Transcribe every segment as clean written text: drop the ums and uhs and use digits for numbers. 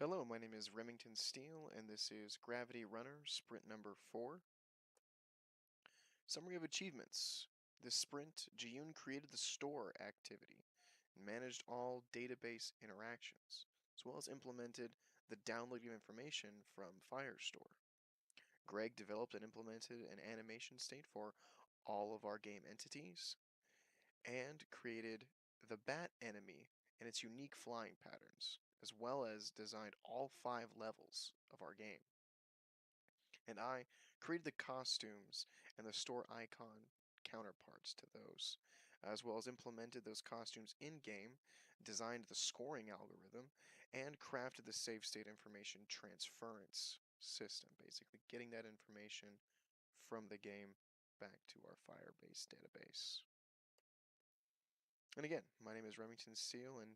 Hello, my name is Remington Steele, and this is Gravity Runner, sprint number 4. Summary of achievements. This sprint, Jiyun created the store activity and managed all database interactions, as well as implemented the downloading of information from Firestore. Greg developed and implemented an animation state for all of our game entities, and created the bat enemy and its unique flying patterns, as well as designed all 5 levels of our game. And I created the costumes and the store icon counterparts to those, as well as implemented those costumes in-game, designed the scoring algorithm, and crafted the save state information transference system, basically getting that information from the game back to our Firebase database. And again, my name is Remington Steele, and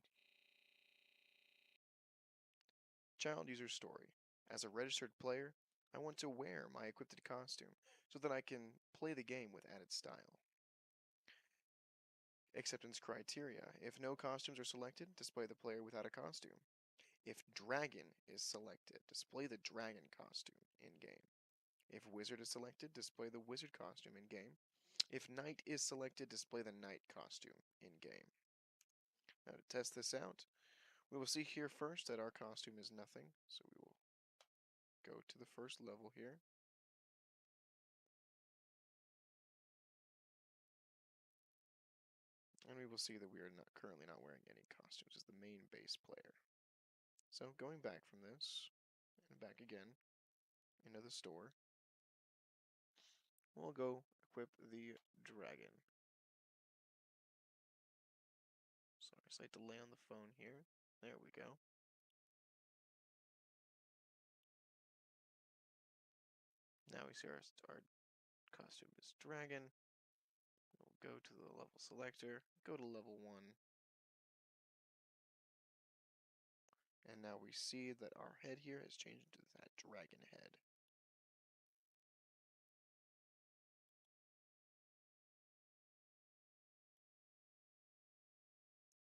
child user story. As a registered player, I want to wear my equipped costume so that I can play the game with added style. Acceptance criteria. If no costumes are selected, display the player without a costume. If dragon is selected, display the dragon costume in-game. If wizard is selected, display the wizard costume in-game. If knight is selected, display the knight costume in-game. Now to test this out, we will see here first that our costume is nothing, so we will go to the first level here. And we will see that we are currently not wearing any costumes as the main base player. So going back from this, and back again, into the store, we'll go equip the dragon. Sorry, slight delay on the phone here. There we go. Now we see our costume is dragon. We'll go to the level selector, go to level 1. And now we see that our head here has changed into that dragon head.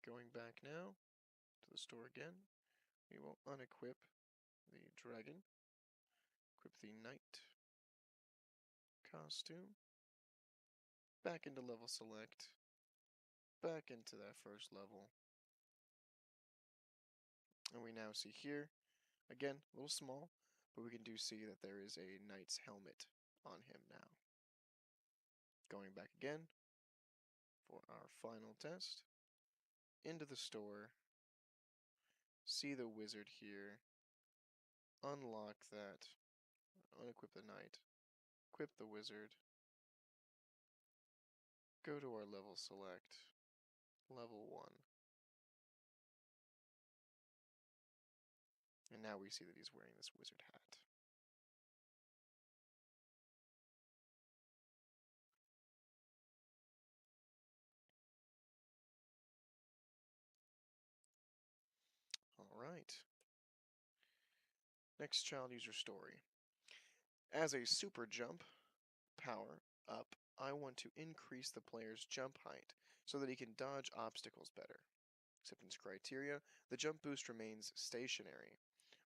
Going back now to the store again, we will unequip the dragon, equip the knight costume, back into level select, back into that first level. And we now see here, again, a little small, but we do see that there is a knight's helmet on him now. Going back again for our final test, into the store, see the wizard here, unlock that, unequip the knight, equip the wizard, go to our level select, level 1. And now we see that he's wearing this wizard hat. Alright. Next child user story. As a super jump power up, I want to increase the player's jump height so that he can dodge obstacles better. Acceptance criteria, the jump boost remains stationary.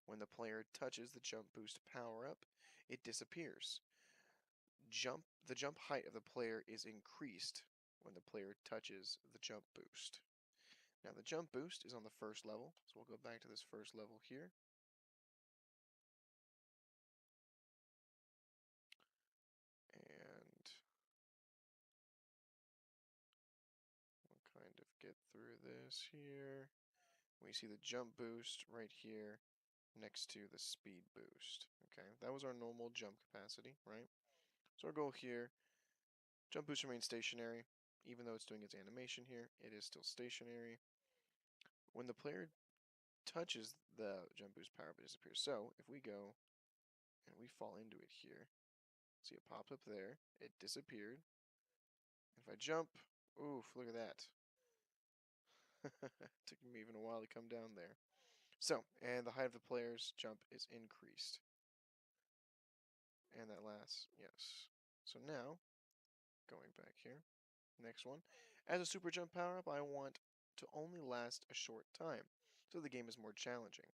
When the player touches the jump boost power up, it disappears. The jump height of the player is increased when the player touches the jump boost. Now the jump boost is on the first level, so we'll go back to this first level here. And we'll kind of get through this here. We see the jump boost right here next to the speed boost. Okay, that was our normal jump capacity, right? So our goal here, jump boost remains stationary. Even though it's doing its animation here, it is still stationary. When the player touches the jump boost power up, it disappears. So if we go and we fall into it here, see it popped up there, it disappeared. If I jump, oof, look at that. Took me even a while to come down there. So, and the height of the player's jump is increased. And that lasts, yes. So now, going back here, next one. As a super jump power up, I want to only last a short time, so the game is more challenging.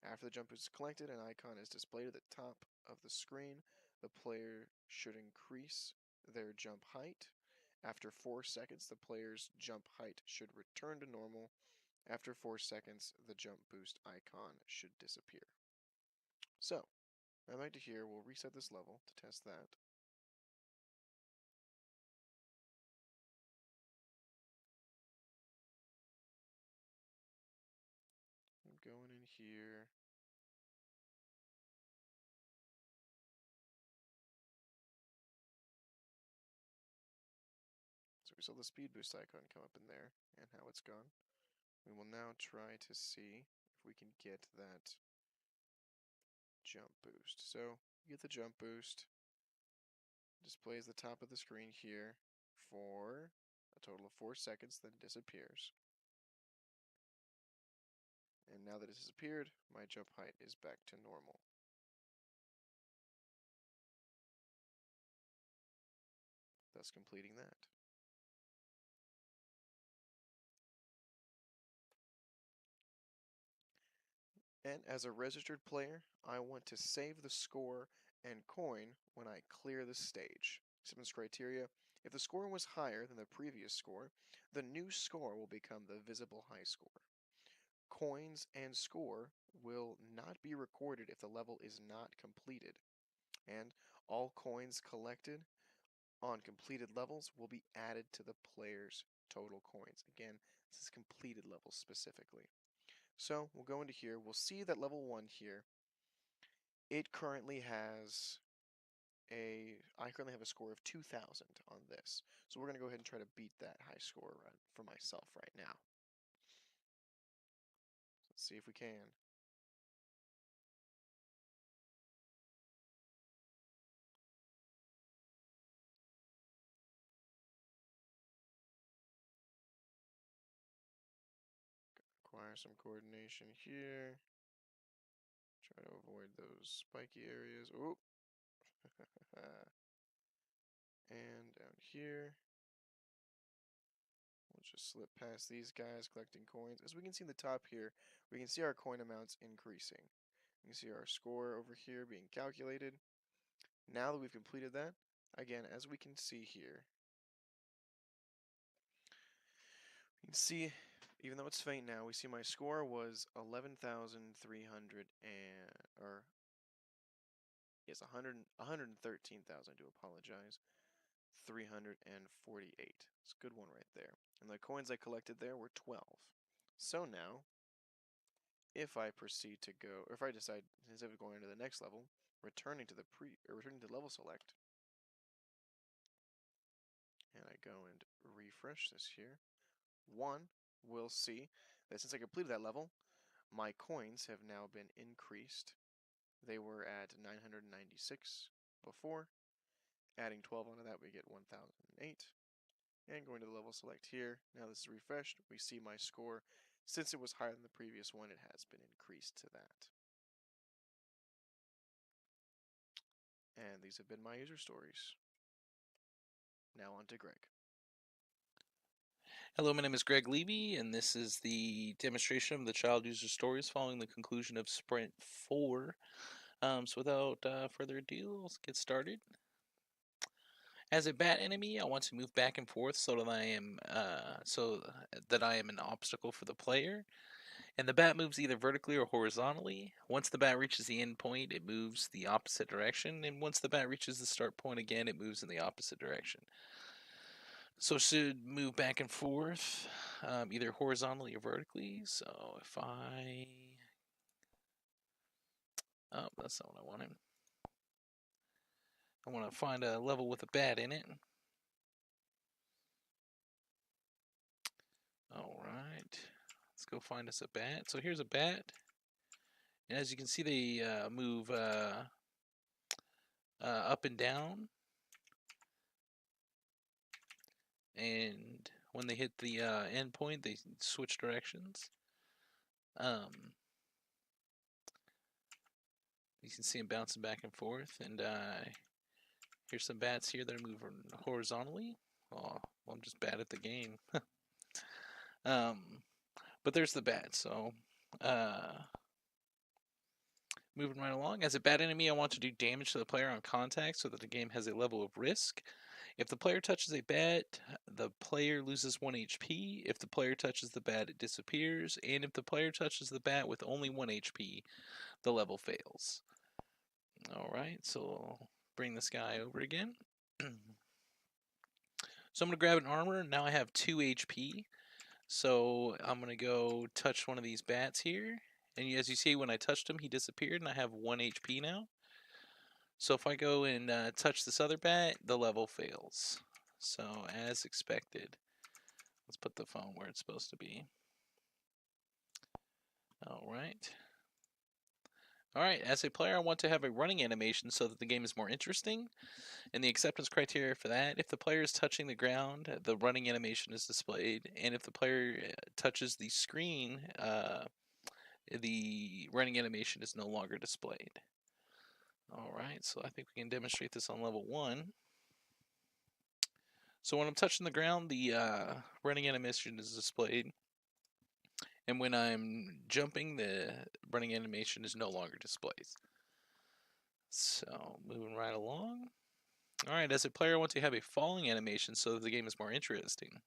After the jump boost is collected, an icon is displayed at the top of the screen. The player should increase their jump height. After 4 seconds, the player's jump height should return to normal. After 4 seconds, the jump boost icon should disappear. So, now back to here, we'll reset this level to test that. I'm going in here. So we saw the speed boost icon come up in there and how it's gone. We will now try to see if we can get that jump boost. So, get the jump boost. Displays the top of the screen here for a total of 4 seconds, then disappears. And now that it disappeared, my jump height is back to normal. Thus completing that. And as a registered player, I want to save the score and coin when I clear the stage. Acceptance criteria: if the score was higher than the previous score, the new score will become the visible high score. Coins and score will not be recorded if the level is not completed, and all coins collected on completed levels will be added to the player's total coins. Again, this is completed levels specifically. So we'll go into here, we'll see that level 1 here, it currently has I currently have a score of 2,000 on this. So we're going to go ahead and try to beat that high score for myself right now. Let's see if we can. Acquire some coordination here. Try to avoid those spiky areas. Oop. And down here, we'll just slip past these guys collecting coins. As we can see in the top here, we can see our coin amounts increasing. You can see our score over here being calculated. Now that we've completed that, again, as we can see here, you can see, even though it's faint now, we see my score was 11,300 or yes, 113,000, I do apologize, 348. It's a good one right there. And the coins I collected there were 12. So now, if I proceed to go, or if I decide, instead of going into the next level, returning to level select, and I go and refresh this here, we'll see that since I completed that level, my coins have now been increased. They were at 996 before. Adding 12 onto that, we get 1008. And going to the level select here, now this is refreshed, we see my score. Since it was higher than the previous one, it has been increased to that. And these have been my user stories. Now on to Greg. Hello, my name is Greg Levy, and this is the demonstration of the child user stories following the conclusion of Sprint 4. So without further ado, let's get started. As a bat enemy, I want to move back and forth so that I am an obstacle for the player. And the bat moves either vertically or horizontally. Once the bat reaches the end point, it moves the opposite direction, and once the bat reaches the start point again, it moves in the opposite direction. So it should move back and forth, either horizontally or vertically. So if oh, that's not what I wanted. I want to find a level with a bat in it. All right, let's go find us a bat. So here's a bat, and as you can see, they move up and down, and when they hit the end point, they switch directions. You can see them bouncing back and forth, and here's some bats here that are moving horizontally. Oh, well, I'm just bad at the game. But there's the bat. So Moving right along. As a bad enemy, I want to do damage to the player on contact so that the game has a level of risk. If the player touches a bat, the player loses 1 HP. If the player touches the bat, it disappears. And if the player touches the bat with only 1 HP, the level fails. Alright, so I'll bring this guy over again. So I'm going to grab an armor. Now I have 2 HP. So I'm going to go touch one of these bats here. And as you see, when I touched him, he disappeared, and I have 1 HP now. So if I go and touch this other bat, the level fails. So as expected. Let's put the phone where it's supposed to be. Alright. Alright, as a player, I want to have a running animation so that the game is more interesting. And the acceptance criteria for that, if the player is touching the ground, the running animation is displayed. And if the player touches the screen, the running animation is no longer displayed. Alright, so I think we can demonstrate this on level 1. So when I'm touching the ground, the running animation is displayed. And when I'm jumping, the running animation is no longer displayed. So moving right along. Alright, as a player, I want to have a falling animation so that the game is more interesting.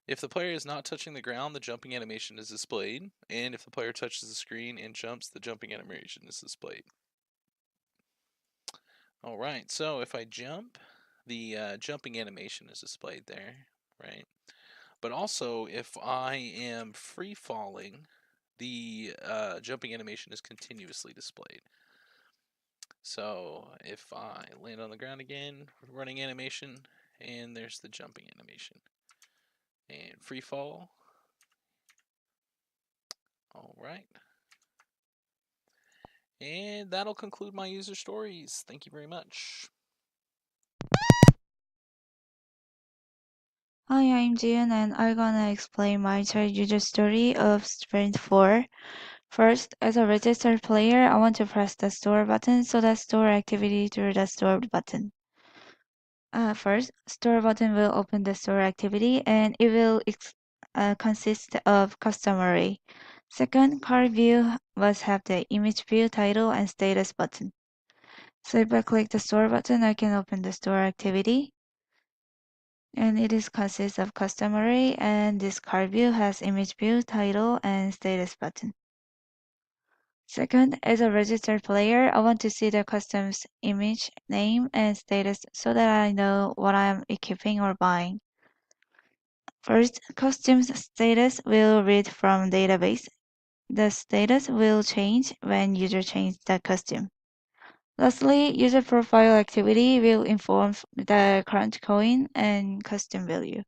If the player is not touching the ground, the jumping animation is displayed. And if the player touches the screen and jumps, the jumping animation is displayed. Alright, so if I jump, the jumping animation is displayed there, right? But also, if I am free falling, the jumping animation is continuously displayed. So if I land on the ground again, running animation, and there's the jumping animation. And free fall. Alright. And that'll conclude my user stories. Thank you very much. Hi, I'm Jian and I'm gonna explain my child user story of Sprint 4. First, as a registered player, I want to press the store button so that store activity through the store button. First, store button will open the store activity and it will consist of customer array. Second, card view must have the image view, title, and status button. So if I click the store button, I can open the store activity. And it is consists of custom array, and this card view has image view, title, and status button. Second, as a registered player, I want to see the custom's image, name, and status so that I know what I am equipping or buying. First, custom's status will read from database. The status will change when user changes the custom. Lastly, user profile activity will inform the current coin and custom value.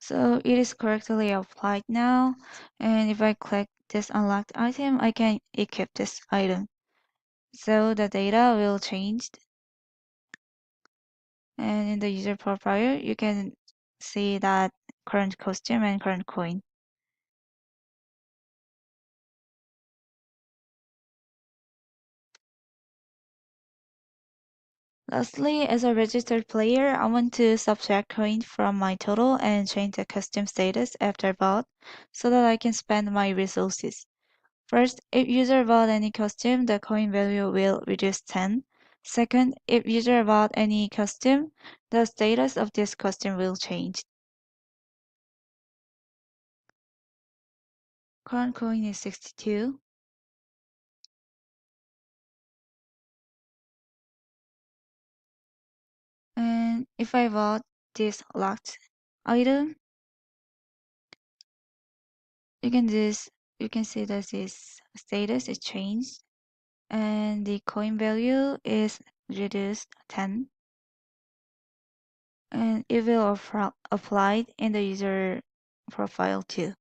So it is correctly applied now. And if I click this unlocked item, I can equip this item. So the data will change. And in the user profile, you can see that current costume and current coin. Lastly, as a registered player, I want to subtract coin from my total and change the custom status after bought so that I can spend my resources. First, if user bought any costume, the coin value will reduce 10. Second, if user bought any costume, the status of this costume will change. Current coin is 62. And if I bought this locked item, you can see that this status is changed and the coin value is reduced 10. And it will apply in the user profile too.